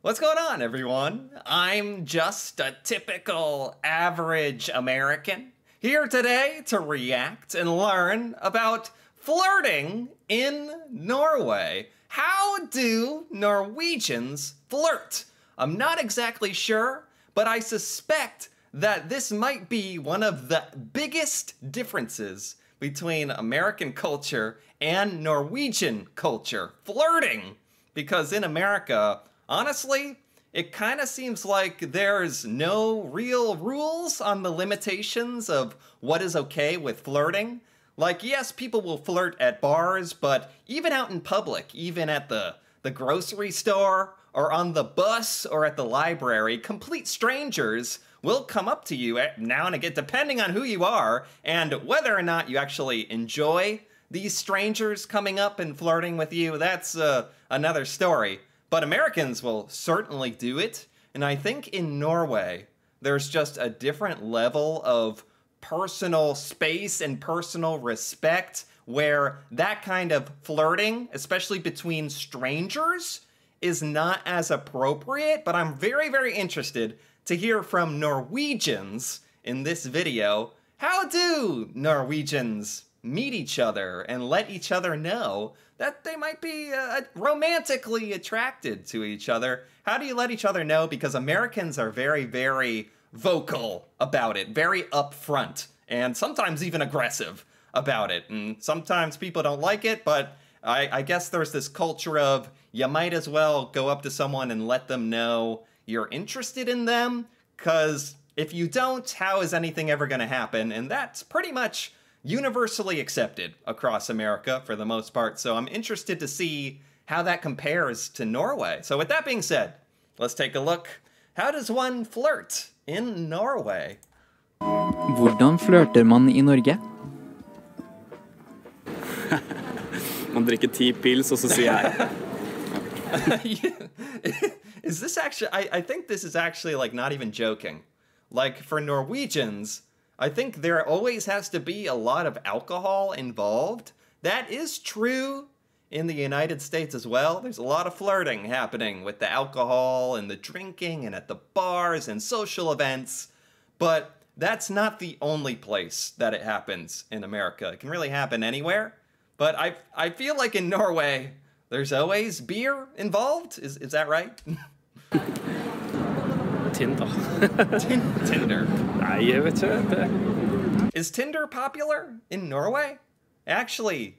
What's going on, everyone? I'm just a typical average American here today to react and learn about flirting in Norway. How do Norwegians flirt? I'm not exactly sure, but I suspect that this might be one of the biggest differences between American culture and Norwegian culture, flirting. Because in America, honestly, it kind of seems like there's no real rules on the limitations of what is okay with flirting. Like, yes, people will flirt at bars, but even out in public, even at the grocery store, or on the bus, or at the library, complete strangers will come up to you now and again, depending on who you are, and whether or not you actually enjoy these strangers coming up and flirting with you, that's another story. But Americans will certainly do it, and I think in Norway, there's just a different level of personal space and personal respect where that kind of flirting, especially between strangers, is not as appropriate. But I'm very, very interested to hear from Norwegians in this video. How do Norwegians meet each other and let each other know that they might be romantically attracted to each other? How do you let each other know? Because Americans are very, very vocal about it, very upfront, and sometimes even aggressive about it. And sometimes people don't like it, but I guess there's this culture of you might as well go up to someone and let them know you're interested in them, because if you don't, how is anything ever going to happen? And that's pretty much universally accepted across America for the most part. So I'm interested to see how that compares to Norway. So with that being said, let's take a look. How does one flirt in Norway? Hvordan flørter man I Norge? Man drikker 10 pils, og så sier jeg. Is this actually, I think this is actually like not even joking. Like for Norwegians, I think there always has to be a lot of alcohol involved. That is true in the United States as well. There's a lot of flirting happening with the alcohol and the drinking and at the bars and social events. But that's not the only place that it happens in America. It can really happen anywhere. But I feel like in Norway, there's always beer involved. Is that right? Tinder. Tinder. Nei, jeg vet ikke. Is Tinder popular in Norway? I actually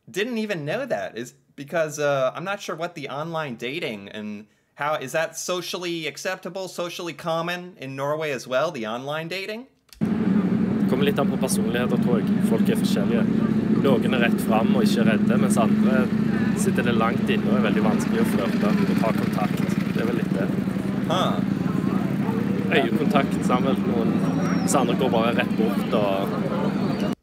didn't even know that. Is because I'm not sure what the online dating and how is that socially acceptable, socially common in Norway as well, the online dating? Kommer litt an på personligheter, tror jeg. Folk forskjellige. Noen rett frem og ikke redde, mens andre sitter det langt inne og veldig vanskelig å flørte og ta kontakt. Det vel litt det. Øyekontakt sammen med noen, så andre går bare rett bort og...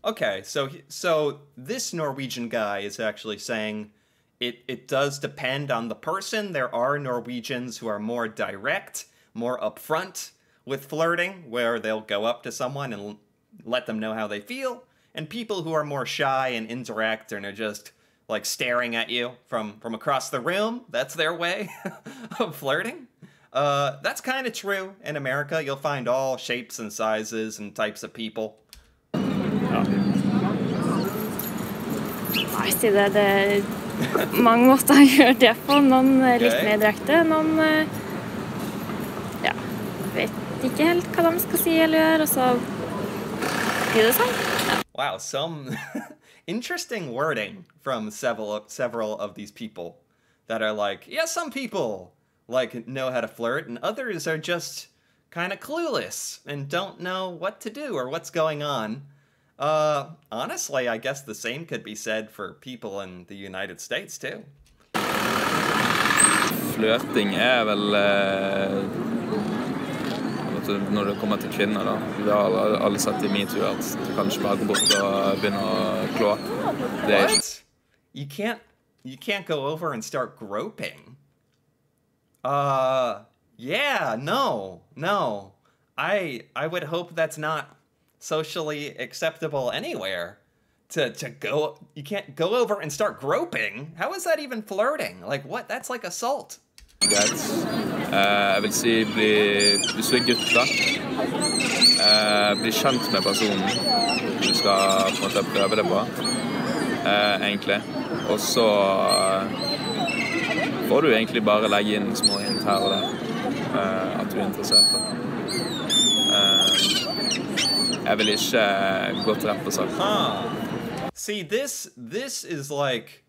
Okay, so this Norwegian guy is actually saying it does depend on the person. There are Norwegians who are more direct, more upfront with flirting, where they'll go up to someone and let them know how they feel. And people who are more shy and indirect and are just like staring at you from across the room, that's their way of flirting. That's kind of true in America. You'll find all shapes and sizes and types of people. Nei, si det er mange måter å gjøre det på. Noen litt mer direkte, noen ja, vet ikke helt hva de skal si eller gjøre, og så blir det sånn. Wow, some interesting wording from several of these people that are like, yeah, some people like know how to flirt and others are just kind of clueless and don't know what to do or what's going on. Honestly, I guess the same could be said for people in the United States too. Flirting vel når det kommer til kvinner da. Vi har alle sett I MeToo at du kan ikke bare gå bort og begynne å klå. What? You can't go over and start groping. Yeah, no. I would hope that's not socially acceptable anywhere. To go, you can't go over and start groping. How is that even flirting? Like what? That's like assault. Greit. Jeg vil si hvis du er gutt da, bli kjent med personen du skal på en måte prøve det på, egentlig. Og så får du egentlig bare legge inn små hint her og der, at du er interessert da. Jeg vil ikke gå til rett på sak. See, this is like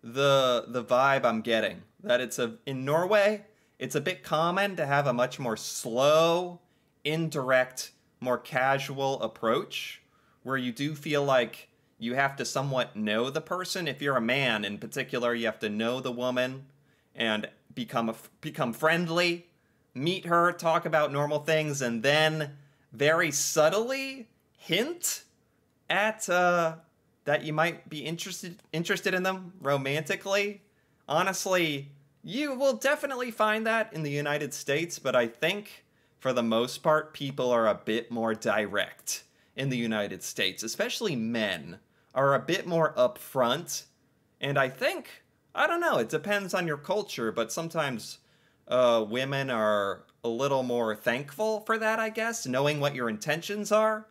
the vibe I'm getting. That in Norway, it's a bit common to have a much more slow, indirect, more casual approach, where you do feel like you have to somewhat know the person. If you're a man in particular, you have to know the woman and become friendly, meet her, talk about normal things, and then very subtly hint at that you might be interested in them romantically. Honestly, you will definitely find that in the United States, but I think for the most part, people are a bit more direct in the United States, especially men are a bit more upfront. And I think, I don't know, it depends on your culture, but sometimes women are a little more thankful for that, I guess, knowing what your intentions are.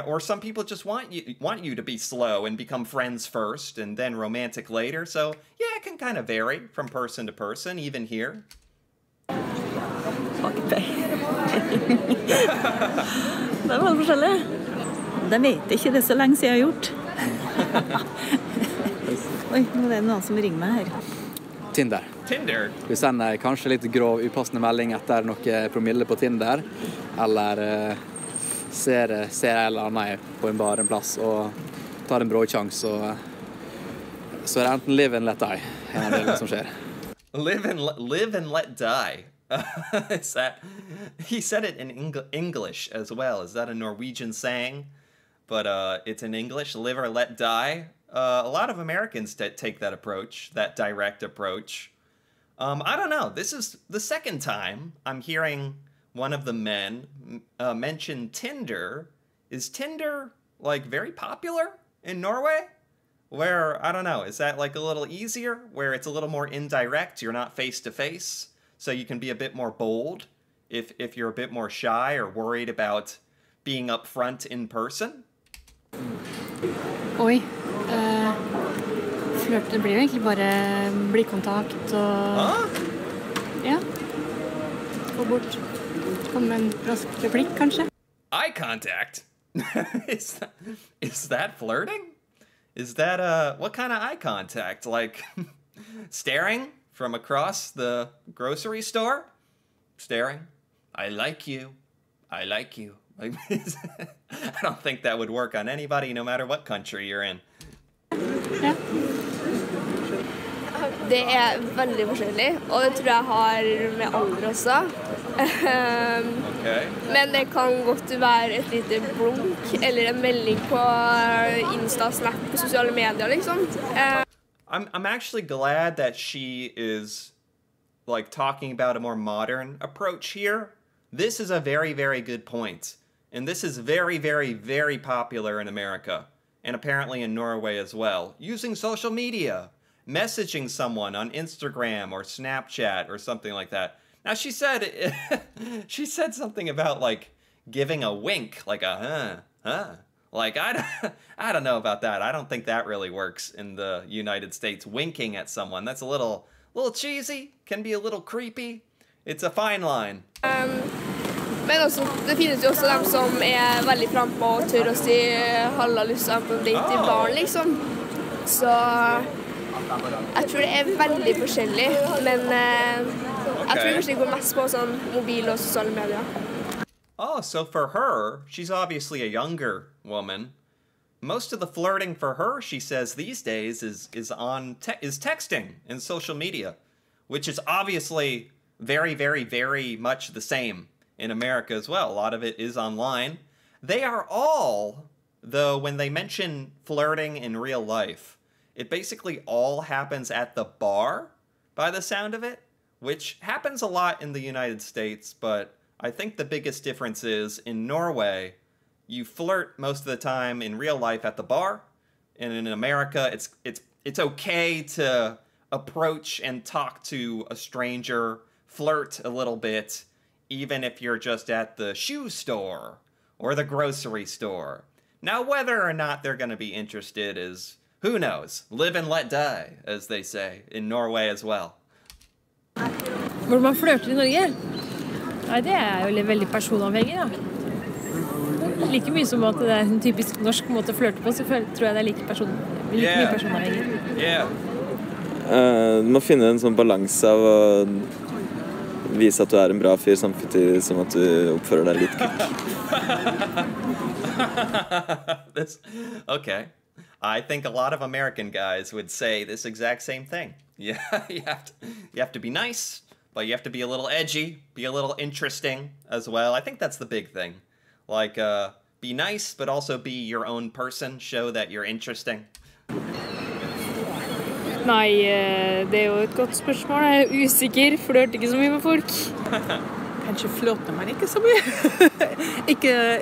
Or some people just want you to be slow and become friends first and then romantic later. So yeah, it can kind of vary from person to person, even here. Fuck deg. Det var forskjellig. Det vet jeg ikke, det er så lenge siden jeg har gjort. Oi, nå er det noen som ringer meg her. Tinder. Tinder? Vi sender kanskje litt grov, upassende melding etter noe promille på Tinder, eller ser en eller annen på en bar en plass og tar en bråkjans, og så er det enten live and let die, en av delene som skjer. Live and let die. Is that, he said it in English as well. Is that a Norwegian saying? But it's in English, live or let die. A lot of Americans take that approach, that direct approach. I don't know. This is the second time I'm hearing one of the men mention Tinder. Is Tinder like very popular in Norway? Where, I don't know, is that like a little easier? Where it's a little more indirect, you're not face to face, so you can be a bit more bold if you're a bit more shy or worried about being upfront in person? Oi. Flørt, det blir jo egentlig bare blikkontakt og ja, gå bort, komme med en rask replikk kanskje. Eye contact? Is that flirting? Is that what kind of eye contact? Like staring from across the grocery store? Staring? I like you. I like you. Like, I don't think that would work on anybody, no matter what country you're in. Ja. Det veldig forskjellig, og det tror jeg har med alder også. Okay. Men det kan godt være et lite blunk, eller en melding på Insta, Snap, på sosiale medier, liksom. I'm actually glad that she is like talking about a more modern approach here. This is a very, very good point. And this is very, very, very popular in America. And apparently in Norway as well. Using social media. Messaging someone on Instagram or Snapchat or something like that. Now she said she said something about like giving a wink, like a huh. Like I don't know about that. I don't think that really works in the United States. Winking at someone, that's a little cheesy, can be a little creepy. It's a fine line. Men også, det finnes jo også dem som veldig fremme og tør å si halla lyst på en date i barn, liksom. Så jeg tror det veldig forskjellig, men jeg tror kanskje det går mest på sånn mobil og sosiale medier. Oh, so for her, she's obviously a younger woman. Most of the flirting for her, she says these days, is texting and social media, which is obviously very, very, very much the same in America as well. A lot of it is online. They are all, though, when they mention flirting in real life, it basically all happens at the bar, by the sound of it, which happens a lot in the United States, but I think the biggest difference is in Norway, you flirt most of the time in real life at the bar, and in America, it's okay to approach and talk to a stranger flirt a little bit, even if you're just at the shoe store or the grocery store. Now, whether or not they're going to be interested is, who knows? Live and let die, as they say in Norway as well. Hvordan man flørter I Norge? Nei, det jo veldig personavhengig, da. Like mye som at det en typisk norsk måte å flørte på, så tror jeg det like mye personavhengig. Yeah. Du må finne en sånn balanse av å vise at du en bra fyr, samtidig som at du oppfører deg litt kult. Okay. I think a lot of American guys would say this exact same thing. Yeah, you have to be nice, but you have to be a little edgy, be a little interesting as well. I think that's the big thing. Like, be nice, but also be your own person, show that you're interesting. Nei, det jo et godt spørsmål. Jeg usikker, flørter ikke så mye med folk. Kanskje flørter man ikke så mye.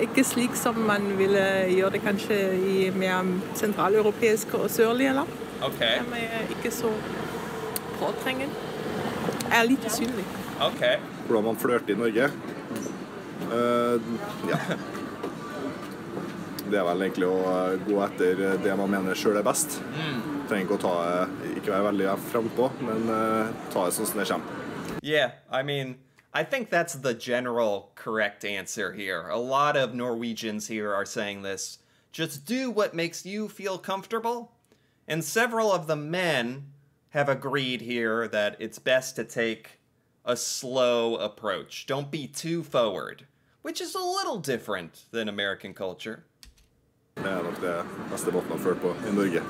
ikke slik som man ville gjøre det kanskje I mer sentraleuropeiske og sørlige land. Okay. Men ikke så påtrengende. Litt synlig. Okay. Hvordan man flørter I Norge? Ja. Det vel egentlig å gå etter det man mener selv best. Trenger ikke å ikke være veldig frempå, men ta det sånn som det kommer. Yeah, I mean, I think that's the general correct answer here. A lot of Norwegians here are saying this. Just do what makes you feel comfortable. And several of the men have agreed here that it's best to take a slow approach. Don't be too forward, which is a little different than American culture. Det nok det beste måten å flørte på I Norge.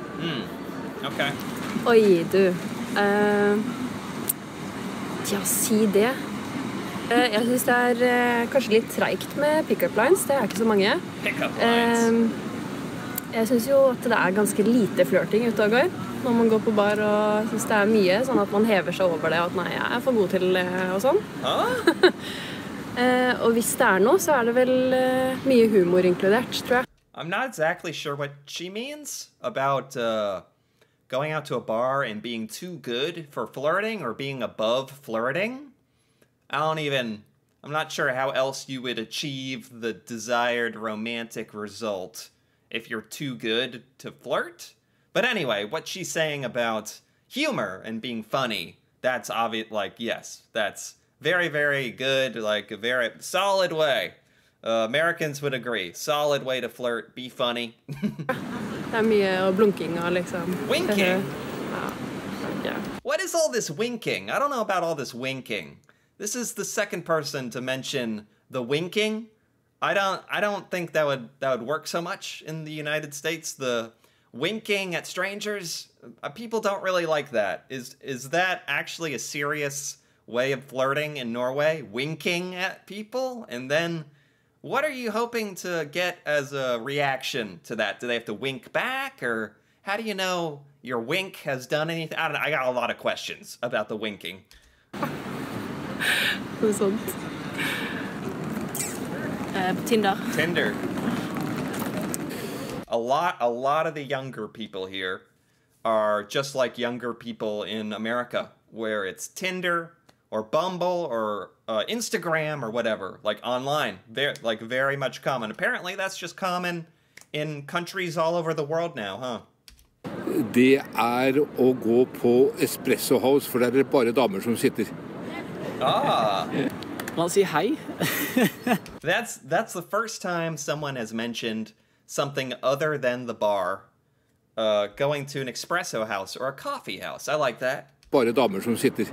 Okay. Oi, du. Ja, si det. Jeg synes det kanskje litt treigt med pick-up lines. Det ikke så mange. Pick-up lines. Jeg synes jo at det ganske lite flørting ute og går. Når man går på bar og synes det mye, sånn at man hever seg over det, og at nei, jeg for god til det, og sånn. Og hvis det noe, så det vel mye humor inkludert, tror jeg. I'm not exactly sure what she means about going out to a bar and being too good for flirting or being above flirting. I'm not sure how else you would achieve the desired romantic result if you're too good to flirt. But anyway, what she's saying about humor and being funny, that's obvious, like, yes, that's very, very good, like a very solid way. Americans would agree. Solid way to flirt, be funny. Det mye blunking og liksom. Winking? Yeah. What is all this winking? I don't know about all this winking. This is the second person to mention the winking. I don't think that would work so much in the United States. The winking at strangers, people don't really like that. Is that actually a serious way of flirting in Norway? Winking at people? And then what are you hoping to get as a reaction to that? Do they have to wink back, or how do you know your wink has done anything? I don't know. I got a lot of questions about the winking. Noe sånt. Tinder. Tinder. A lot of the younger people here are just like younger people in America, where it's Tinder or Bumble or Instagram or whatever, like online. They're like very much common. Apparently that's just common in countries all over the world now, huh? Det å gå på Espresso House, for det bare damer som sitter. Man sier hei. That's the first time someone has mentioned something other than the bar, going to an espresso house or a coffee house. I like that. Bare damer som sitter.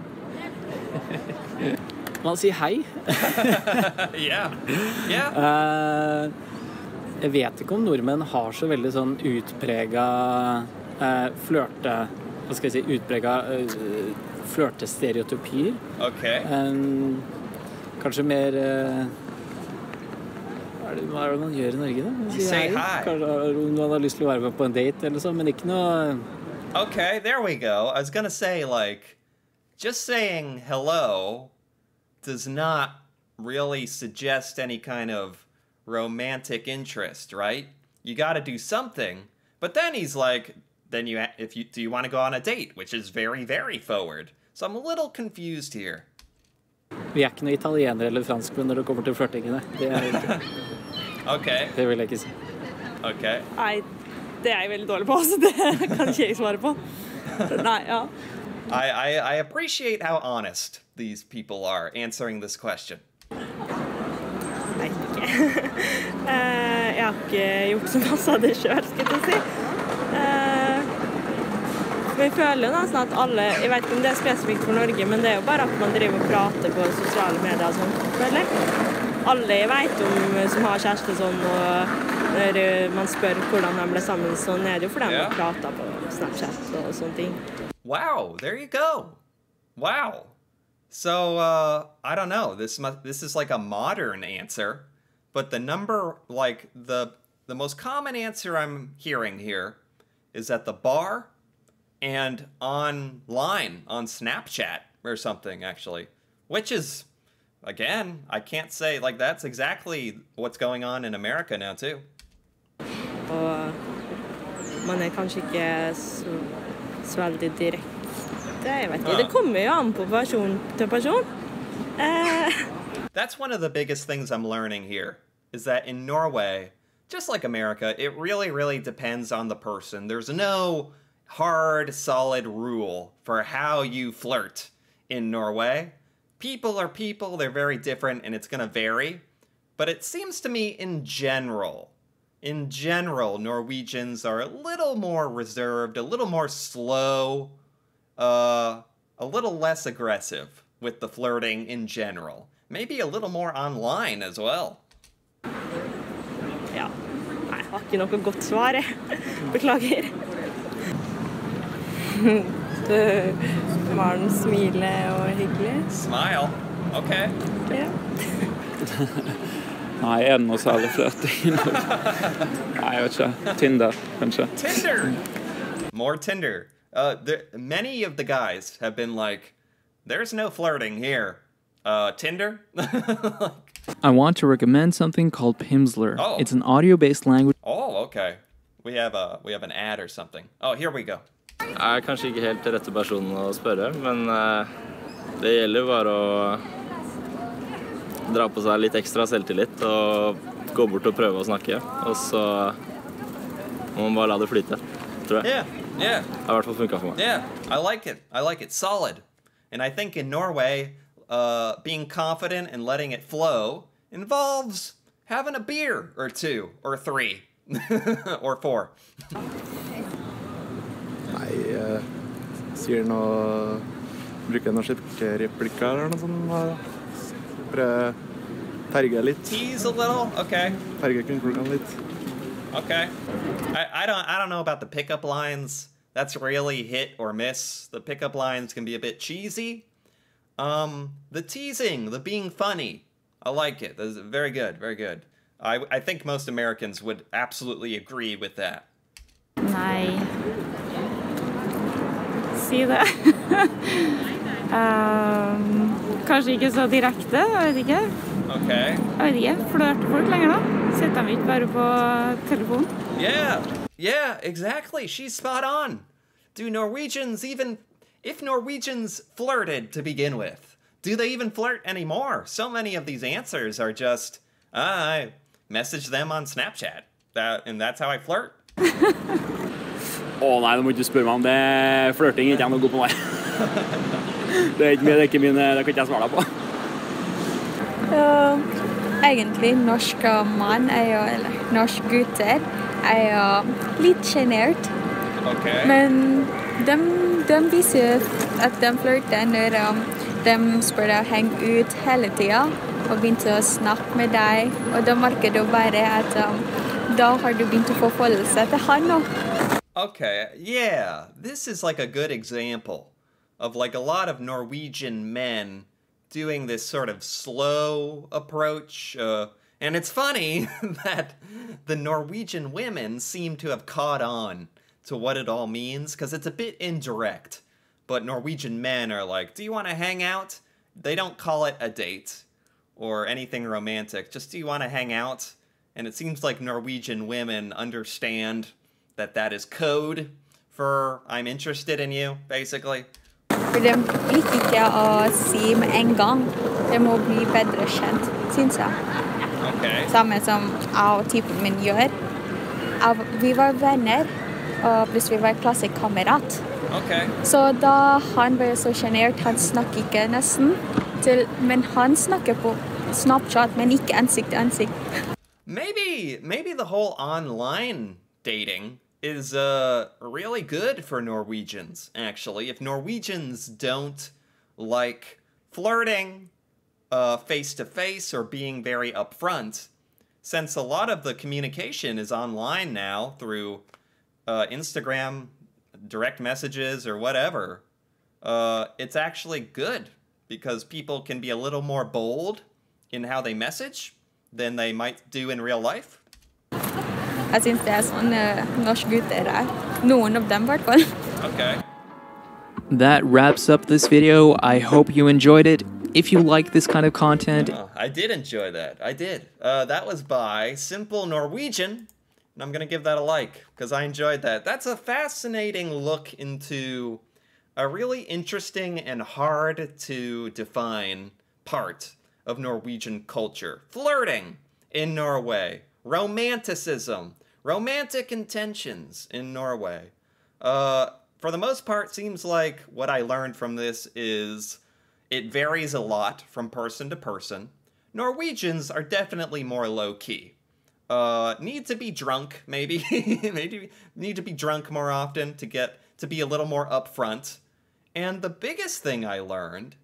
Man sier hei. Yeah. Jeg vet ikke om nordmenn har så veldig sånn utpreget flørtestereotypier. Okay. Kanskje mer hva det man gjør I Norge da? Say hi. Kanskje man har lyst til å være med på en date eller så, men ikke noe. Okay, there we go. I was gonna say, like, just saying hello does not really suggest any kind of romantic interest, right? You got to do something. But then he's like, do you want to go on a date, which is very, very forward. So I'm a little confused here. Vi er ikke noe italienere eller franskmenn når det kommer til flørtingene. Det er ikke. Okay. Det vil jeg ikke si. Okay. Nei, det er jeg veldig dårlig på, så det kan ikke jeg svare på. Nei, ja. I appreciate how honest these people are answering this question. Nei, ikke. Jeg har ikke gjort så masse av det selv, skal jeg si. Vi føler jo nesten at alle, jeg vet ikke om det er spesifikt for Norge, men det er jo bare at man driver og prater på sosiale medier og sånt, føler jeg. Alle jeg vet om som har kjæreste sånn, og når man spør hvordan de ble sammen, så er det jo fordi de prater på Snapchat og sånne ting. Wow, there you go. Wow. So, I don't know, this is like a modern answer, but the number, like, the most common answer I'm hearing here is at the bar and online, on Snapchat or something, actually. Which is, again, I can't say, like, that's exactly what's going on in America now, too. Og man er kanskje ikke så veldig direkte, jeg vet ikke. Det kommer jo an på person til person. That's one of the biggest things I'm learning here, is that in Norway, just like America, it really depends on the person. There's no hard, solid rule for how you flirt in Norway. People are people, they're very different, and it's going to vary. But it seems to me in general, Norwegians are a little more reserved, a little more slow, a little less aggressive with the flirting in general. Maybe a little more online as well. Ja, nei, jeg har ikke noe godt svar, jeg. Beklager. Maren smiler og er hyggelig. Smile? Okay. Ja. Nei, er det noe særlig flørting? Nei, jeg vet ikke. Tinder, kanskje. Tinder! More Tinder. Many of the guys have been like, there's no flirting here. Tinder? I want to recommend something called Pimsleur. Oh. It's an audio-based language. Oh, okay. We have an ad or something. Oh, here we go. Jeg er kanskje ikke helt til rette personen å spørre, men det gjelder bare å dra på seg litt ekstra selvtillit og gå bort og prøve å snakke, og så må man bare la det flyte, tror jeg. Yeah. Det har I hvert fall funket for meg. Yeah, I like it solid. And I think in Norway, being confident and letting it flow involves having a beer or 2 or 3 or 4. Nei, sier noe, bruker noen skikke replikker eller noe sånt, prøve terge litt. Tease a little? Okay. Terge kundene litt. Okay. I don't know about the pickup lines. That's really hit or miss. The pickup lines can be a bit cheesy. The teasing, the being funny, I like it. That's very good, very good. I think most Americans would absolutely agree with that. Nei. Si det. Kanskje ikke så direkte, jeg vet ikke. Okay. Jeg vet ikke, flørte folk lenger da? Setter de ikke bare på telefon? Yeah, exactly. She's spot on. Do Norwegians even, if Norwegians flirted to begin with, do they even flirt anymore? So many of these answers are just, I message them on Snapchat, and that's how I flirt. Nei, du må ikke spørre meg om det. Flørting er ikke noe god på meg. Det er ikke min, det kan ikke jeg svare deg på. Egentlig norske mann eller norske gutter litt genert. Okay. Men de viser at de flørter når de spør deg å henge ut hele tiden og begynner å snakke med deg. Og da merker du bare at da har du begynt å få følelse til han også. Okay, yeah, this is like a good example of like a lot of Norwegian men doing this sort of slow approach. And it's funny that the Norwegian women seem to have caught on to what it all means, because it's a bit indirect. But Norwegian men are like, do you want to hang out? They don't call it a date or anything romantic, just do you want to hang out? And it seems like Norwegian women understand that is code for I'm interested in you, basically. For de liker ikke å si med en gang Det må bli bedre kjent, synes jeg. Okay. Samme som jeg og typen min gjør. Vi var venner, og plutselig var jeg klassekamerat. Okay. Så da han ble så sjenert, han snakker ikke nesten men han snakker på Snapchat, men ikke ansikt til ansikt. Maybe the whole online dating is really good for Norwegians, actually. If Norwegians don't like flirting face-to-face or being very upfront, since a lot of the communication is online now through Instagram, direct messages, or whatever, it's actually good because people can be a little more bold in how they message than they might do in real life. Jeg synes det sånn norske gutter Noen av dem, I hvert fall. Okay. That wraps up this video. I hope you enjoyed it. If you like this kind of content... I did enjoy that. I did. That was by Simple Norwegian. And I'm going to give that a like because I enjoyed that. That's a fascinating look into a really interesting and hard to define part of Norwegian culture. Flirting in Norway. Romanticism. Romantic intentions in Norway. For the most part, seems like what I learned from this is it varies a lot from person to person. Norwegians are definitely more low-key. Need to be drunk, maybe. Maybe need to be drunk more often to be a little more upfront. And the biggest thing I learned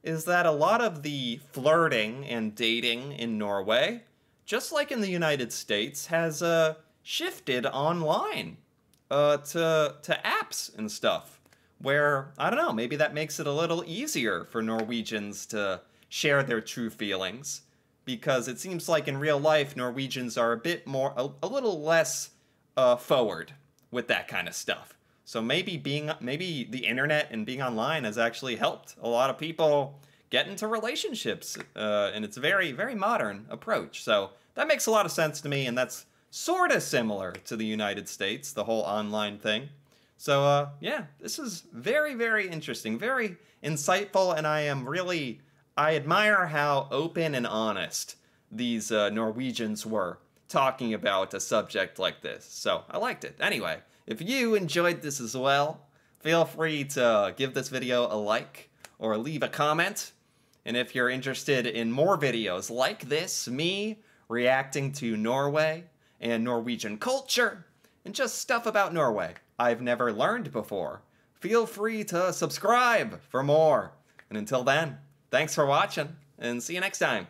is that a lot of the flirting and dating in Norway, just like in the United States, has shifted online to apps and stuff, where, I don't know, maybe that makes it a little easier for Norwegians to share their true feelings, because it seems like in real life, Norwegians are a bit more, a little less forward with that kind of stuff. So maybe the internet and being online has actually helped a lot of people get into relationships, and it's a very, very modern approach. So that makes a lot of sense to me, and that's sort of similar to the United States, the whole online thing. So yeah, this is very, very interesting, very insightful, and I admire how open and honest these Norwegians were talking about a subject like this. So I liked it. Anyway, if you enjoyed this as well, feel free to give this video a like or leave a comment. And if you're interested in more videos like this, me reacting to Norway and Norwegian culture and just stuff about Norway I've never learned before, feel free to subscribe for more. And until then, thanks for watching and see you next time.